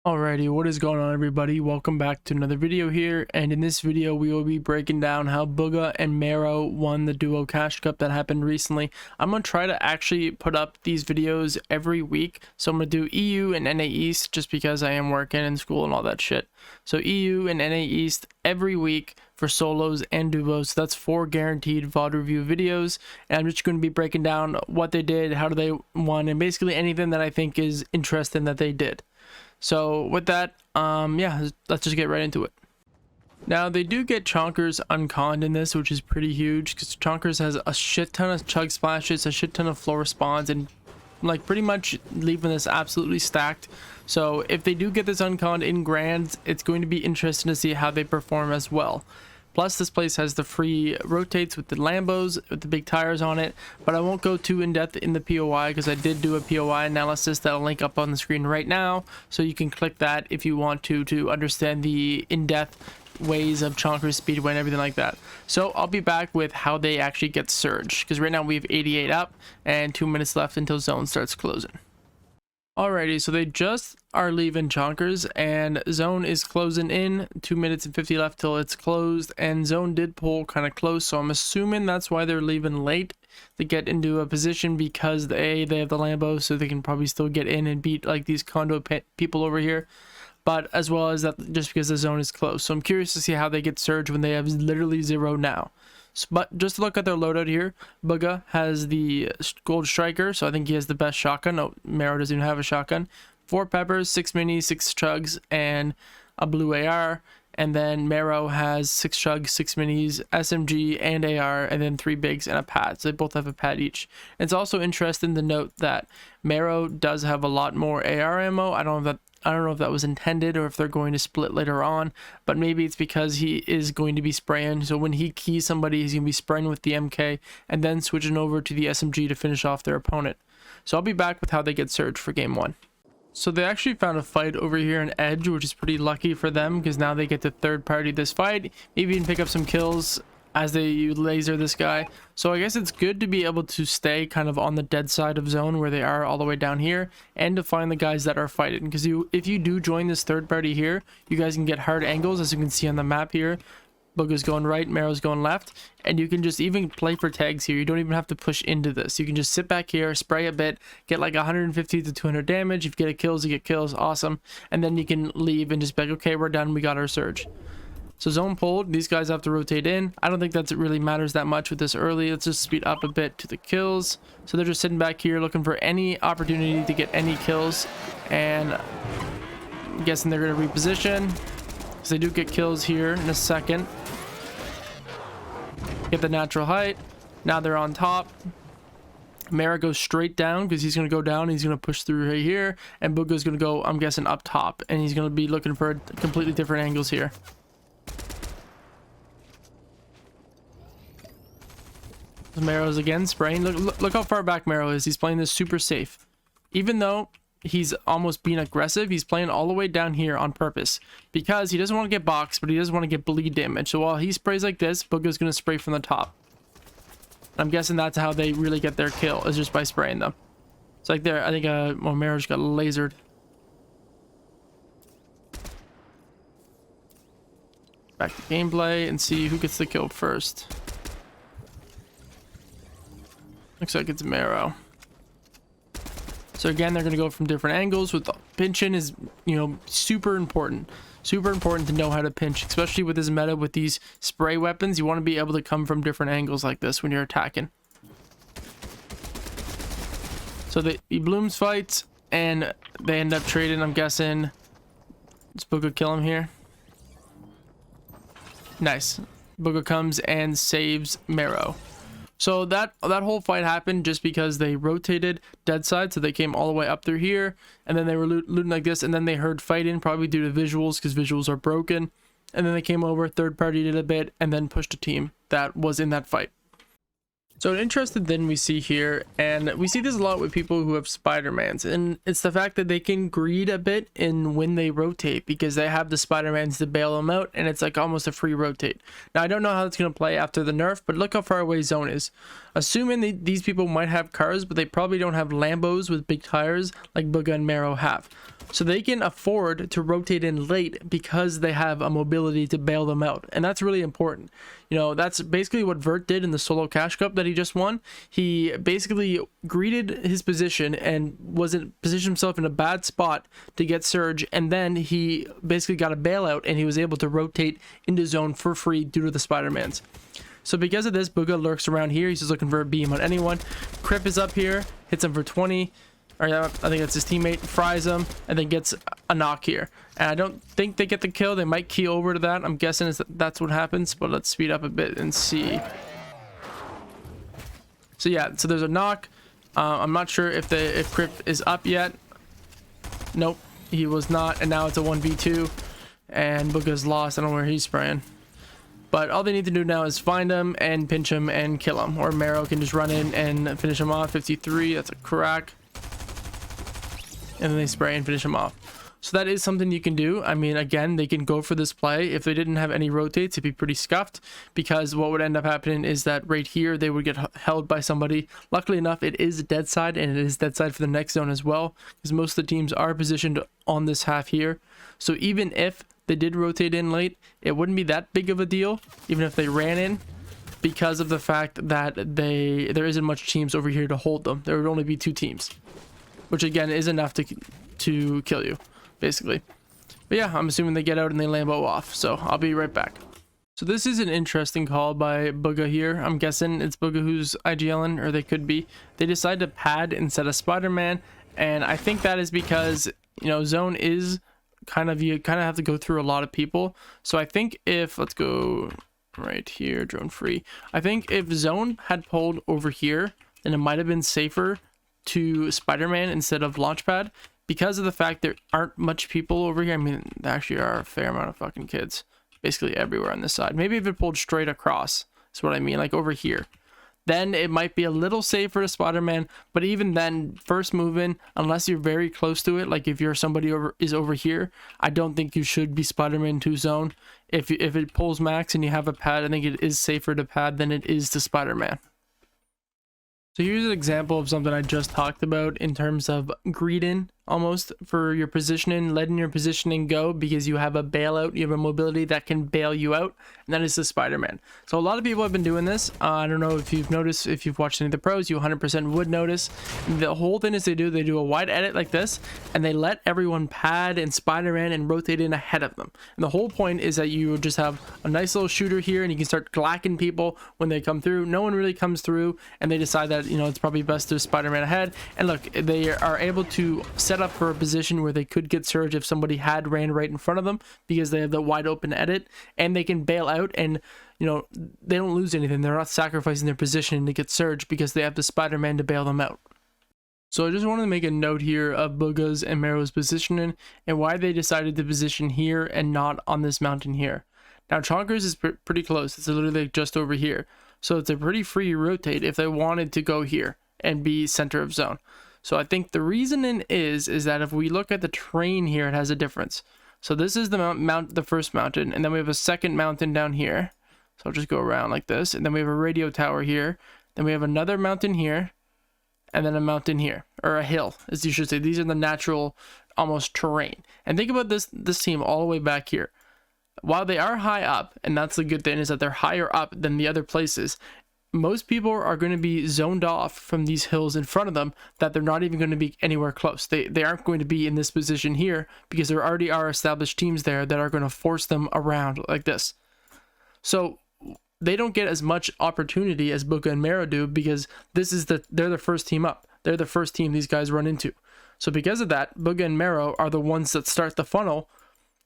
Alrighty, what is going on everybody? Welcome back to another video here, and in this video we will be breaking down how Bugha and Mero won the Duo Cash Cup that happened recently. I'm going to try to actually put up these videos every week, so I'm going to do EU and NA East just because I am working in school and all that shit. So EU and NA East every week for solos and duos, so that's 4 guaranteed VOD review videos, and I'm just going to be breaking down what they did, how they won, and basically anything that I think is interesting that they did. So with that, yeah, let's just get right into it. Now they do get Chonkers unconned in this, which is pretty huge because Chonkers has a shit ton of chug splashes, a shit ton of floor spawns, and like pretty much leaving this absolutely stacked. So if they do get this unconned in grands, it's going to be interesting to see how they perform as well. Plus, this place has the free rotates with the Lambos, with the big tires on it, but I won't go too in-depth in the POI because I did do a POI analysis that'll link up on the screen right now, so you can click that if you want to understand the in-depth ways of Chonkers, Speedway, and everything like that. So I'll be back with how they actually get surged, because right now we have 88 up and 2 minutes left until zone starts closing. Alrighty, so they just are leaving Chonkers and zone is closing in. 2 minutes and 50 left till it's closed, and zone did pull kind of close, so I'm assuming that's why they're leaving late to get into a position, because they have the Lambo, so they can probably still get in and beat like these condo people over here, but as well as that just because the zone is closed. So I'm curious to see how they get surged when they have literally 0 now. But just to look at their loadout here, Bugha has the gold striker, so I think he has the best shotgun. No, Mero doesn't even have a shotgun. 4 peppers, 6 minis, 6 chugs, and a blue AR. And then Mero has 6 chugs, 6 minis, SMG, and AR, and then 3 bigs and a pad. So they both have a pad each. It's also interesting to note that Mero does have a lot more AR ammo. I don't know if that was intended or if they're going to split later on, but maybe it's because he is going to be spraying. So when he keys somebody, he's going to be spraying with the MK and then switching over to the SMG to finish off their opponent. So I'll be back with how they get surged for game 1. So they actually found a fight over here in Edge, which is pretty lucky for them because now they get to third party this fight, maybe even pick up some kills as they laser this guy. So I guess it's good to be able to stay kind of on the dead side of zone where they are all the way down here, and to find the guys that are fighting, because if you do join this third party here, you guys can get hard angles, as you can see on the map here. Bugha's going right, Mero's going left, and you can just even play for tags here. You don't even have to push into this. You can just sit back here, spray a bit, get like 150 to 200 damage. If you get kills, you get kills, awesome, and then you can leave and just be like, okay, we're done, we got our surge. So zone pulled, these guys have to rotate in. I don't think that really matters that much with this early. Let's just speed up a bit to the kills. So they're just sitting back here looking for any opportunity to get any kills, and I'm guessing they're going to reposition because they do get kills here in a second. Get the natural height. Now they're on top. Mero goes straight down because he's going to go down. He's going to push through right here, and Bugha's going to go, I'm guessing, up top, and he's going to be looking for completely different angles here. Mero's again spraying. Look how far back Mero is. He's playing this super safe. Even though he's almost being aggressive, he's playing all the way down here on purpose because he doesn't want to get boxed, but he doesn't want to get bleed damage. So while he sprays like this, Bugha's going to spray from the top. I'm guessing that's how they really get their kill, is just by spraying them. It's like there, I think well, Mero's got lasered. Back to gameplay and see who gets the kill first. Looks like it's Mero. So again, they're going to go from different angles. With pinching is, you know, super important. Super important to know how to pinch, especially with this meta with these spray weapons. You want to be able to come from different angles like this when you're attacking. So he blooms fights and they end up trading. I'm guessing does Bugha kill him here? Nice. Bugha comes and saves Mero. So that whole fight happened just because they rotated dead side, so they came all the way up through here, and then they were looting like this, and then they heard fighting, probably due to visuals, because visuals are broken, and then they came over, third party did a bit, and then pushed a team that was in that fight. So an interesting thing we see here, and we see this a lot with people who have Spider-Mans, and it's the fact that they can greed a bit in when they rotate because they have the Spider-Mans to bail them out, and it's like almost a free rotate. Now I don't know how it's going to play after the nerf, but look how far away zone is. Assuming these people might have cars, but they probably don't have Lambos with big tires like Bugha and Mero have. So they can afford to rotate in late because they have a mobility to bail them out. And that's really important. You know, that's basically what Vert did in the solo cash cup that he just won. He basically greeted his position and positioned himself in a bad spot to get surge. And then he basically got a bailout and he was able to rotate into zone for free due to the Spider-Mans. So because of this, Bugha lurks around here. He's just looking for a beam on anyone. Crip is up here, hits him for 20. Or I think that's his teammate, fries him, and then gets a knock here. And I don't think they get the kill. They might key over to that. I'm guessing that's what happens, but let's speed up a bit and see. So yeah, so there's a knock. I'm not sure if Crip is up yet. Nope, he was not, and now it's a 1v2, and Bugha's lost. I don't know where he's spraying. But all they need to do now is find him and pinch him and kill him. Or Mero can just run in and finish him off. 53, that's a crack. And then they spray and finish him off. So that is something you can do. I mean, again, they can go for this play. If they didn't have any rotates, it'd be pretty scuffed, because what would end up happening is that right here they would get held by somebody. Luckily enough, it is dead side, and it is dead side for the next zone as well, because most of the teams are positioned on this half here. So even if they did rotate in late, it wouldn't be that big of a deal, even if they ran in, because of the fact that there isn't much teams over here to hold them. There would only be 2 teams. Which again is enough to kill you, basically. But yeah, I'm assuming they get out and they Lambo off. So I'll be right back. So this is an interesting call by Bugha here. I'm guessing it's Bugha who's IGLing, or they could be. They decide to pad instead of Spider-Man, and I think that is because, you know, zone is you kind of have to go through a lot of people. So I think if, let's go right here, drone free. I think if zone had pulled over here, then it might have been safer to Spider-Man instead of Launchpad, because of the fact there aren't much people over here. I mean, there actually are a fair amount of fucking kids basically everywhere on this side. Maybe if it pulled straight across is what I mean, like over here, then it might be a little safer to Spider-Man. But even then, first move in, unless you're very close to it, like if you're somebody over here, I don't think you should be Spider-Man to zone. If it pulls max and you have a pad, I think it is safer to pad than it is to Spider-Man. So here's an example of something I just talked about in terms of greeting, almost, for your positioning, letting your positioning go because you have a bailout, you have a mobility that can bail you out, and that is the Spider-Man. So a lot of people have been doing this. I don't know if you've noticed, if you've watched any of the pros, you 100% would notice. The whole thing is they do a wide edit like this, and they let everyone pad and Spider-Man and rotate in ahead of them. And the whole point is that you just have a nice little shooter here, and you can start glacking people when they come through. No one really comes through, and they decide that, you know, it's probably best to Spider-Man ahead. And look, they are able to set up for a position where they could get surge if somebody had ran right in front of them, because they have the wide open edit, and they can bail out, and you know, they don't lose anything. They're not sacrificing their position to get surge because they have the Spider-Man to bail them out. So I just wanted to make a note here of Bugha's and Mero's positioning and why they decided to position here and not on this mountain here. Now Chonkers is pretty close. It's literally just over here, so it's a pretty free rotate if they wanted to go here and be center of zone. So I think the reasoning is that if we look at the terrain here, it has a difference. So this is the first mountain, and then we have a second mountain down here. So I'll just go around like this, and then we have a radio tower here. Then we have another mountain here, and then a mountain here, or a hill, as you should say. These are the natural, almost terrain. And think about this team all the way back here. While they are high up, and that's the good thing, is that they're higher up than the other places, most people are going to be zoned off from these hills in front of them, that they're not even going to be anywhere close. They aren't going to be in this position here because there already are established teams there that are going to force them around like this. So they don't get as much opportunity as Bugha and Mero do, because they're the first team up. They're the first team these guys run into. So because of that, Bugha and Mero are the ones that start the funnel.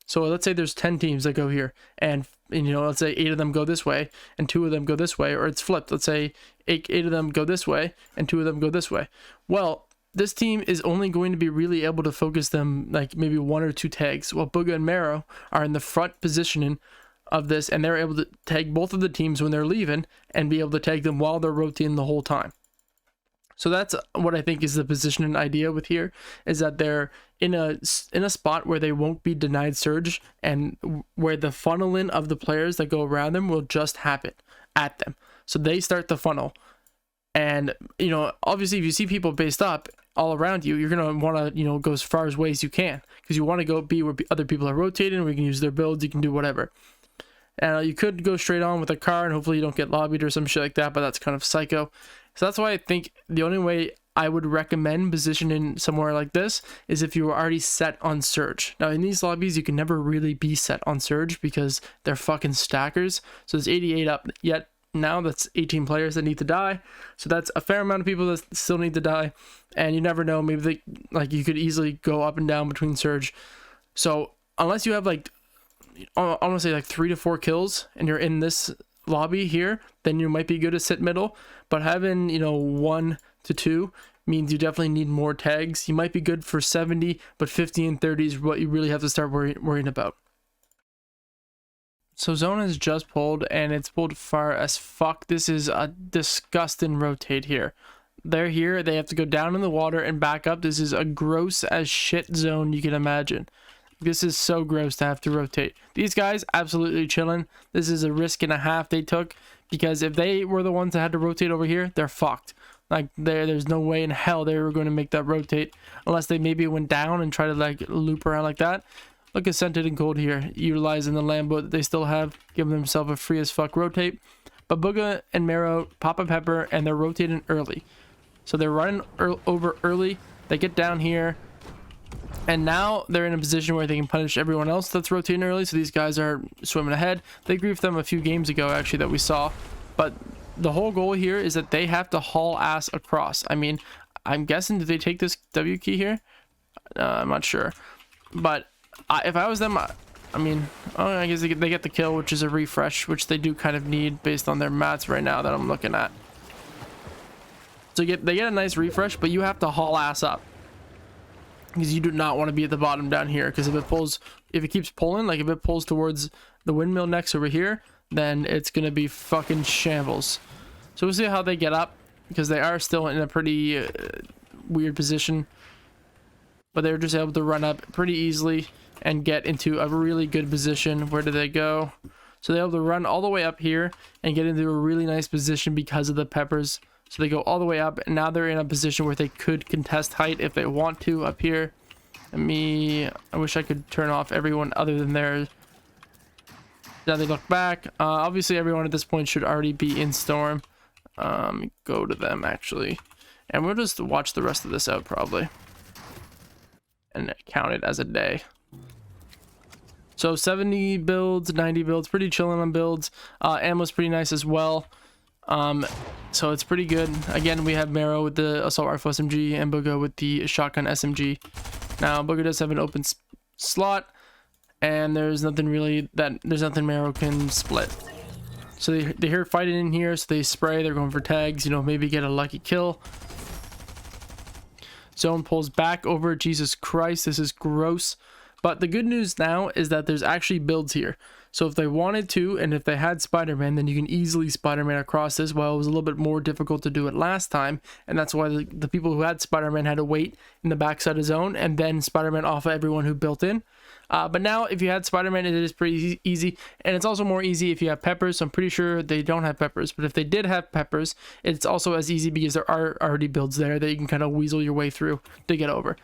So let's say there's 10 teams that go here, and you know, let's say 8 of them go this way and 2 of them go this way, or it's flipped. Let's say 8 of them go this way and 2 of them go this way. Well, this team is only going to be really able to focus them like maybe 1 or 2 tags, while Bugha and Mero are in the front positioning of this, and they're able to tag both of the teams when they're leaving and be able to tag them while they're rotating the whole time. So that's what I think is the positioning idea with here, is that they're in a spot where they won't be denied surge, and where the funneling of the players that go around them will just happen at them. So they start the funnel, and you know, obviously if you see people based up, all around you, you're gonna want to, you know, go as far away as you can, because you want to go be where other people are rotating, we can use their builds, you can do whatever. And you could go straight on with a car and hopefully you don't get lobbied or some shit like that, but that's kind of psycho. So that's why I think the only way I would recommend positioning somewhere like this is if you were already set on Surge. Now in these lobbies you can never really be set on Surge because they're fucking stackers. So there's 88 up yet now, that's 18 players that need to die, so that's a fair amount of people that still need to die, and you never know, maybe they, like, you could easily go up and down between Surge. So unless you have like, I want to say like 3 to 4 kills and you're in this lobby here, then you might be good to sit middle, but having, you know, 1 to 2 means you definitely need more tags. You might be good for 70, but 50 and 30 is what you really have to start worrying about. So zone is just pulled, and it's pulled far as fuck. This is a disgusting rotate here. They're here, they have to go down in the water and back up. This is a gross as shit zone you can imagine. This is so gross to have to rotate. These guys absolutely chilling. This is a risk and a half they took, because if they were the ones that had to rotate over here, they're fucked. Like, there's no way in hell they were going to make that rotate unless they maybe went down and try to like loop around like that. Look at Scented and Cold here, utilizing the Lambo that they still have, giving themselves a free as fuck rotate. But Bugha and Mero pop a pepper, and they're rotating early. So they're running over early, they get down here, and now they're in a position where they can punish everyone else that's rotating early. So these guys are swimming ahead. They griefed them a few games ago, actually, that we saw. But the whole goal here is that they have to haul ass across. I mean, I'm guessing, did they take this W key here? I'm not sure. But if I was them, I mean, I guess they get the kill, which is a refresh, which they do kind of need based on their mats right now that I'm looking at. So they get a nice refresh, but you have to haul ass up, because you do not want to be at the bottom down here, because if it keeps pulling, like if it pulls towards the windmill next over here, then it's gonna be fucking shambles. So we'll see how they get up, because they are still in a pretty weird position, but they were just able to run up pretty easily and get into a really good position. Where do they go? So they're able to run all the way up here and get into a really nice position because of the peppers. So they go all the way up, and now they're in a position where they could contest height if they want to up here. I wish I could turn off everyone other than theirs. Now they look back. Obviously everyone at this point should already be in storm. Go to them actually, and we'll just watch the rest of this out probably and count it as a day. So 70 builds, 90 builds, pretty chilling on builds. Ammo's pretty nice as well. So it's pretty good. Again, we have Mero with the assault rifle SMG and Bugha with the shotgun SMG. Now Bugha does have an open slot, and there's nothing Mero can split. So they hear fighting in here, so they spray. They're going for tags, you know, maybe get a lucky kill. Zone pulls back over. Jesus Christ, this is gross. But the good news now is that there's actually builds here. So if they wanted to, and if they had Spider-Man, then you can easily Spider-Man across this, while it was a little bit more difficult to do it last time. And that's why the people who had Spider-Man had to wait in the backside of zone, and then Spider-Man off of everyone who built in. But now if you had Spider-Man, it is pretty easy. And it's also more easy if you have peppers. So I'm pretty sure they don't have peppers. But if they did have peppers, it's also as easy because there are already builds there that you can kind of weasel your way through to get over.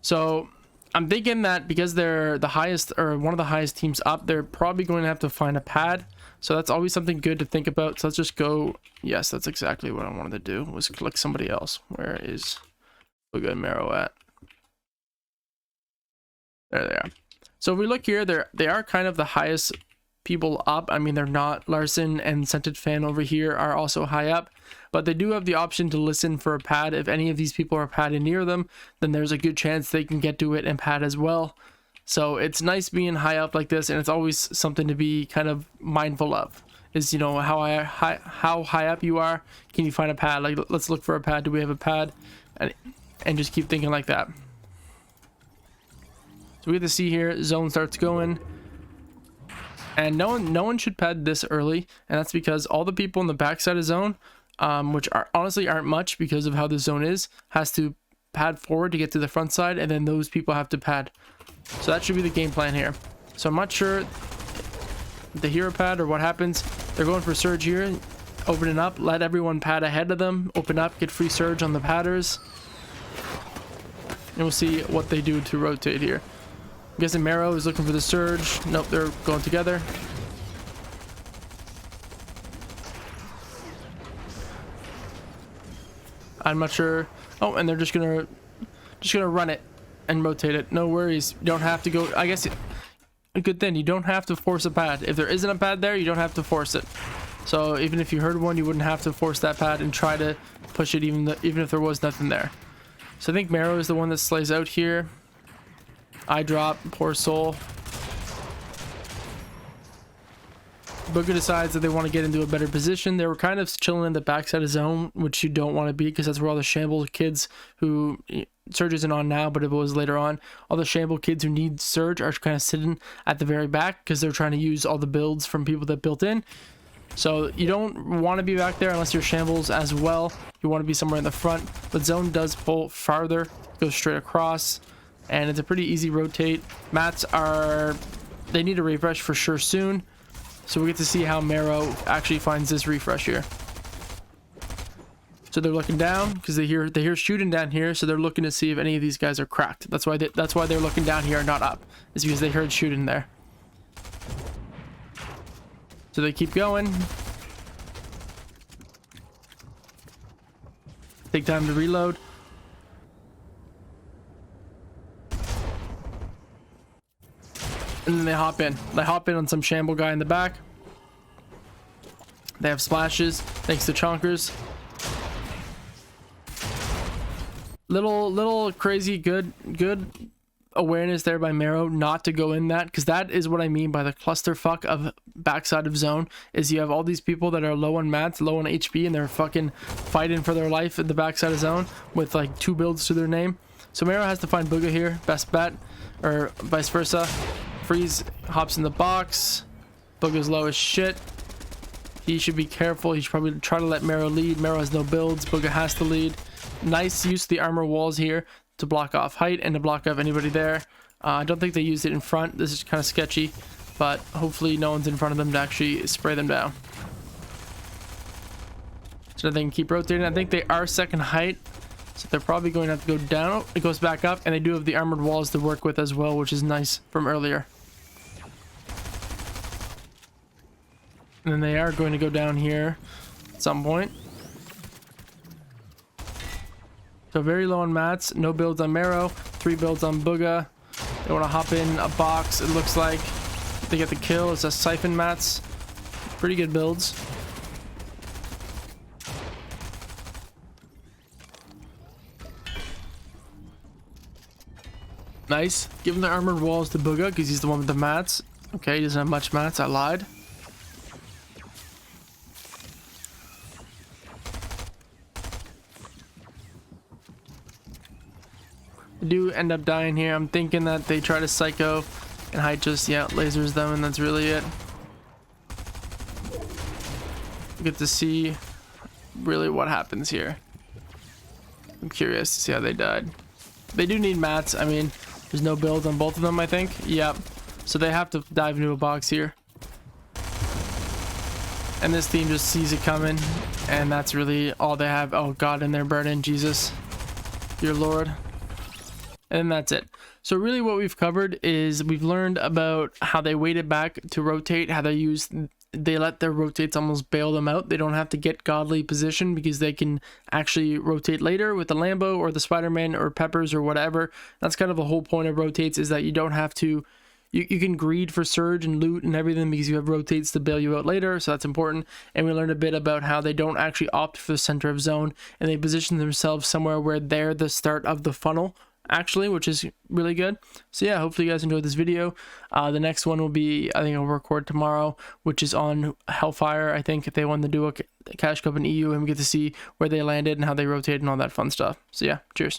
So I'm thinking that because they're the highest, or one of the highest teams up, they're probably going to have to find a pad. So that's always something good to think about. So let's just go. Yes, that's exactly what I wanted to do, was click somebody else. Where is Bugha and Mero at? There they are. So if we look here, they are kind of the highest people up. I mean, they're not. Larson and Scented Fan over here are also high up, but they do have the option to listen for a pad. If any of these people are padding near them, then there's a good chance they can get to it and pad as well. So it's nice being high up like this, and it's always something to be kind of mindful of, is, you know, how high up you are. Can you find a pad? Like, let's look for a pad. Do we have a pad? And just keep thinking like that. So we get to see here, zone starts going, and no one should pad this early, and that's because all the people in the backside of zone, which honestly aren't much because of how the zone is, has to pad forward to get to the front side, and then those people have to pad. So that should be the game plan here. So I'm not sure the hero pad or what happens. They're going for surge here, opening up, let everyone pad ahead of them, open up, get free surge on the padders. and we'll see what they do to rotate here. I'm guessing Mero is looking for the surge. Nope, they're going together. I'm not sure. Oh, and they're just gonna run it and rotate it. No worries. You don't have to go. I guess a good thing, you don't have to force a pad. If there isn't a pad there, you don't have to force it. So even if you heard one, you wouldn't have to force that pad and try to push it even if there was nothing there. So I think Mero is the one that slays out here. I drop, poor soul. Bugha decides that they want to get into a better position. They were kind of chilling in the backside of zone, which you don't want to be, because that's where all the shamble kids who surge isn't on now, but it was later on. All the shamble kids who need surge are kind of sitting at the very back because they're trying to use all the builds from people that built in. So you don't want to be back there unless you're shambles as well. You want to be somewhere in the front. But zone does pull farther, goes straight across, and it's a pretty easy rotate. Mats they need a refresh for sure soon. So we get to see how Mero actually finds this refresh here. So they're looking down because they hear shooting down here. So they're looking to see if any of these guys are cracked. That's why they're looking down here and not up. Is because they heard shooting there. So they keep going. Take time to reload. And then they hop in. They hop in on some shamble guy in the back. They have splashes thanks to chonkers. Little crazy good awareness there by Mero not to go in that, because that is what I mean by the clusterfuck of backside of zone. Is you have all these people that are low on mats, low on HP, and they're fucking fighting for their life at the backside of zone with like 2 builds to their name. So Mero has to find Bugha here, best bet, or vice versa. Freeze hops in the box. Bugha's low as shit. He should be careful. He should probably try to let Mero lead. Mero has no builds. Bugha has to lead. Nice use of the armor walls here to block off height and to block off anybody there. I don't think they used it in front. This is kind of sketchy, but hopefully no one's in front of them to actually spray them down. So they can keep rotating. I think they are second height, so they're probably going to have to go down. It goes back up, and they do have the armored walls to work with as well, which is nice from earlier. And then they are going to go down here at some point. So very low on mats, no builds on Mero, 3 builds on Bugha. They want to hop in a box. It looks like they get the kill. It's a siphon mats. Pretty good builds. Nice. Give him the armored walls to Bugha because he's the one with the mats. Okay, he doesn't have much mats. I lied. Do end up dying here. I'm thinking that they try to psycho and height just lasers them, and that's really it. We get to see really what happens here. I'm curious to see how they died. They do need mats. I mean, there's no build on both of them, I think. Yep. So they have to dive into a box here. And this team just sees it coming, and that's really all they have. Oh god, and they're burning. Jesus, your lord. And that's it. So really what we've covered is we've learned about how they waited back to rotate, how they let their rotates almost bail them out. They don't have to get godly position because they can actually rotate later with the Lambo or the Spider-Man or Peppers or whatever. That's kind of the whole point of rotates, is that you don't have to, you can greed for surge and loot and everything because you have rotates to bail you out later, so that's important. And we learned a bit about how they don't actually opt for the center of zone, and they position themselves somewhere where they're the start of the funnel, actually, which is really good. So yeah, hopefully you guys enjoyed this video. The next one will be, I think I'll record tomorrow, which is on Hellfire. I think they won the Duo Cash Cup in EU, and we get to see where they landed and how they rotated and all that fun stuff. So yeah, cheers.